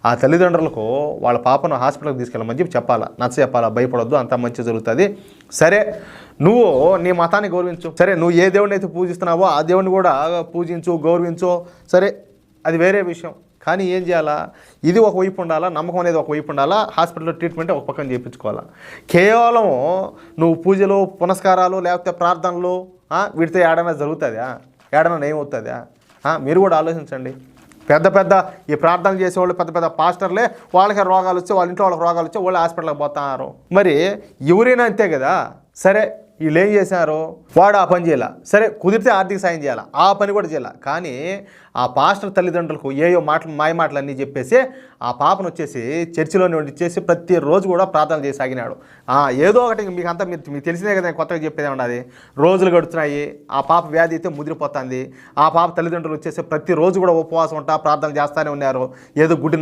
ఆ తల్లిదండ్రులకు వాళ్ళ పాపను హాస్పిటల్కి తీసుకెళ్ళమని చెప్పి చెప్పాలా, నచ్చ చెప్పాలా, భయపడొద్దు, అంతా మంచి జరుగుతుంది. సరే నువ్వు నీ మతాన్ని గౌరవించు, సరే నువ్వు ఏ దేవుడిని అయితే పూజిస్తున్నావో ఆ దేవుడిని కూడా పూజించు, గౌరవించు, సరే అది వేరే విషయం. కానీ ఏం చేయాలా, ఇది ఒక వైపు ఉండాలా, నమ్మకం అనేది ఒక వైపు ఉండాలా, హాస్పిటల్లో ట్రీట్మెంట్ ఒక పక్కన చేయించుకోవాలా. కేవలం నువ్వు పూజలు పునస్కారాలు లేకపోతే ప్రార్థనలు వీటితో ఏడైనా జరుగుతుందా, ఏడైనా ఏమవుతుందా? మీరు కూడా ఆలోచించండి. పెద్ద పెద్ద ఈ ప్రార్థనలు చేసేవాళ్ళు పెద్ద పెద్ద పాస్టర్లే, వాళ్ళకి రోగాలు వచ్చి వాళ్ళ ఇంట్లో వాళ్ళకి రోగాలు వచ్చి వాళ్ళు హాస్పిటల్కి పోతున్నారు. మరి ఎవరైనా అంతే కదా. సరే వీళ్ళు ఏం చేశారు, వాడు ఆ పని చేయాల, సరే కుదిరితే ఆర్థిక సాయం చేయాలి, ఆ పని కూడా చేయాలి. కానీ ఆ పాస్టర్ తల్లిదండ్రులకు ఏయో మాయ మాటలు అన్నీ చెప్పేసి ఆ పాపను వచ్చేసి చర్చిలోనే ఇచ్చేసి ప్రతిరోజు కూడా ప్రార్థనలు చేసి సాగినాడు. ఏదో ఒకటి మీకు తెలిసినే కదా, కొత్తగా చెప్పేది ఉండదు. రోజులు గడుస్తున్నాయి, ఆ పాప వ్యాధి అయితే ముదిరిపోతుంది. ఆ పాప తల్లిదండ్రులు వచ్చేసి ప్రతిరోజు కూడా ఉపవాసం ఉంటా ప్రార్థనలు చేస్తూనే ఉన్నారు. ఏదో గుడ్డి